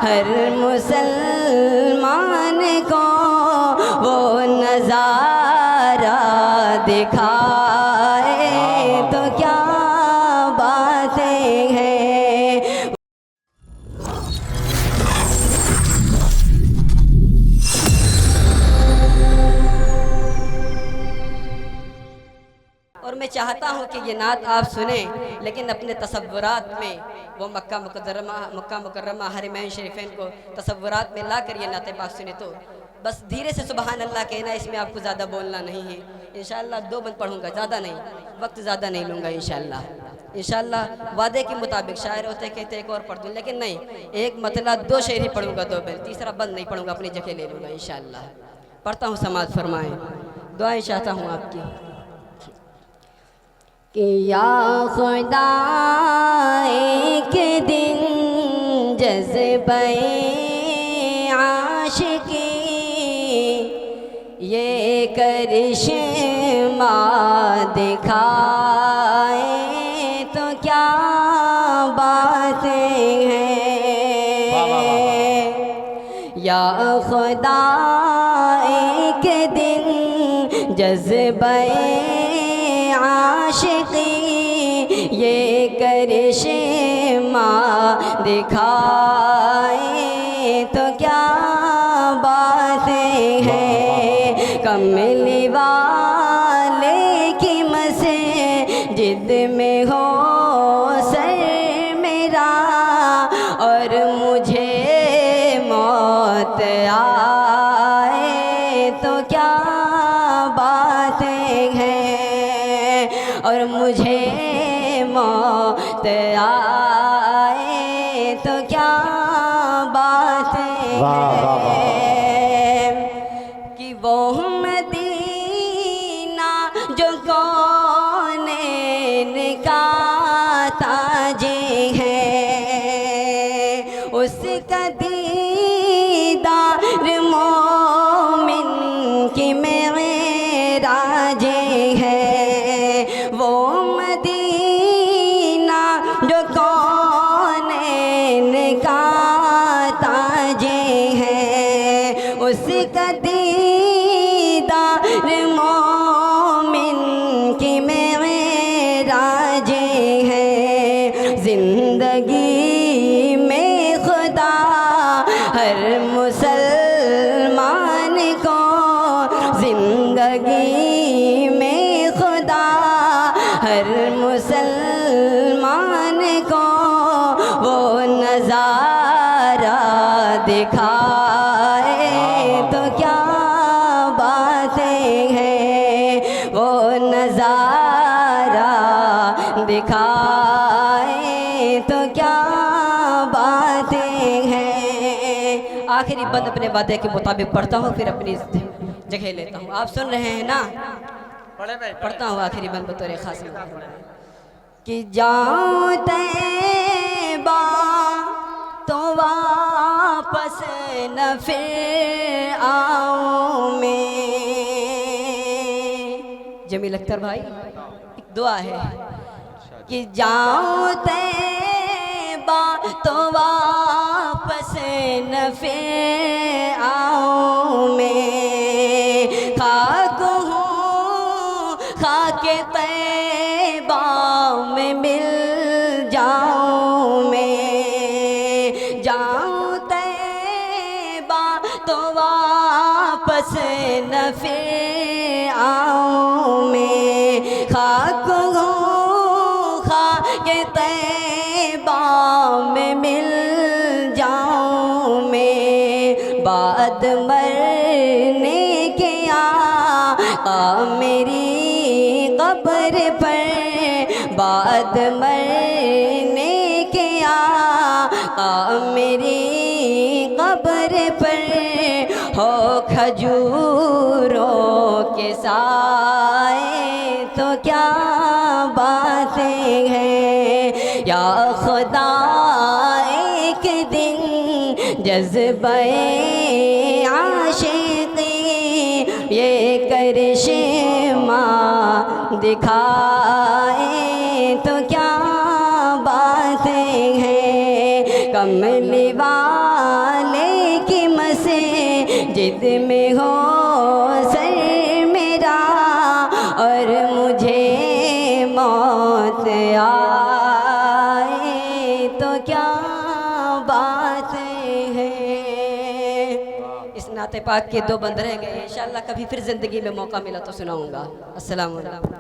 हर मुसलमान को वो नज़ारा दिखाए तो क्या बातें हैं। और मैं चाहता हूँ कि ये नात आप सुने, लेकिन अपने तसव्वुरात में वो मक्का मुकर्रमा हरमैन शरीफैन को तसव्वुरात में ला कर ये नात पाक सुने। तो बस धीरे से सुबहान अल्लाह कहना, इसमें आपको ज़्यादा बोलना नहीं है। इंशाअल्लाह 2 बंद पढ़ूँगा, ज़्यादा नहीं, वक्त ज़्यादा नहीं लूँगा इंशाअल्लाह वादे के मुताबिक। शायर होते कहते एक और पढ़ दूँ, लेकिन नहीं, एक मतला 2 शेर ही पढ़ूँगा, 2 बंद, तीसरा बंद नहीं पढ़ूँगा, अपनी जगह ले लूँगा इंशाअल्लाह। पढ़ता हूँ, समाज फरमाएँ, दुआएं चाहता हूँ आपकी कि या खुदा एक दिन जज़्बे आशिकी ये करिश्मा दिखाए तो क्या बातें हैं। या खुदा एक दिन जज़्बे आशिकी ये करिश्मा दिखाए तो क्या बातें हैं। कमली वाले की मस्जिद में हो सर मेरा और मुझे मौत आए तो क्या बातें हैं। और मुझे मौत आए तो क्या बातें हैं। कि वो मदीना जो कौनेन का ताज है, उसका दीदार मोमिन की मेराज है। वो मदीना जो कौनेन का ताज है, उसका दीदार मोमिन की मेराज है। जिंदगी में खुदा हर मुसलमान को, जिंदगी में खुदा हर मुसलमान को वो नज़ारा दिखाए तो क्या बातें हैं। वो नज़ारा दिखाए तो क्या बातें हैं। आखिरी बंद अपने वादे के मुताबिक पढ़ता हूँ, फिर अपनी जगह लेता हूँ। आप सुन रहे हैं ना? पढ़ता हूँ आखिरी बंद बतौर खास कि जाऊँ तैबा तो वापस न फिर आऊँ मैं। जमील अख्तर भाई, एक दुआ है कि जाऊँ तैबा तो वापस न फिर आऊँ मैं। खाक हूँ खाके तैबा में मिल जाऊँ मैं। जाऊँ तैबा तो वापस न फिर आऊँ मैं। खाक हूँ खाके तैबा में मिल जाऊँ मैं। बाद मरने के आका मेरी कब्र पर, बाद मरने के आका मेरी कब्र पर हो खजूरों के साए तो क्या बातें हैं। या खुदा एक दिन जज़्बे आशिकी ये करिश्मा दिखाए तो क्या बातें हैं। कमली वाले ज़िद में हो सर मेरा और मुझे मौत आए तो क्या बात है। इस नाते पाक के 2 बंद रह गए, इंशाअल्लाह कभी फिर ज़िंदगी में मौका मिला तो सुनाऊंगा। अस्सलाम वालेकुम।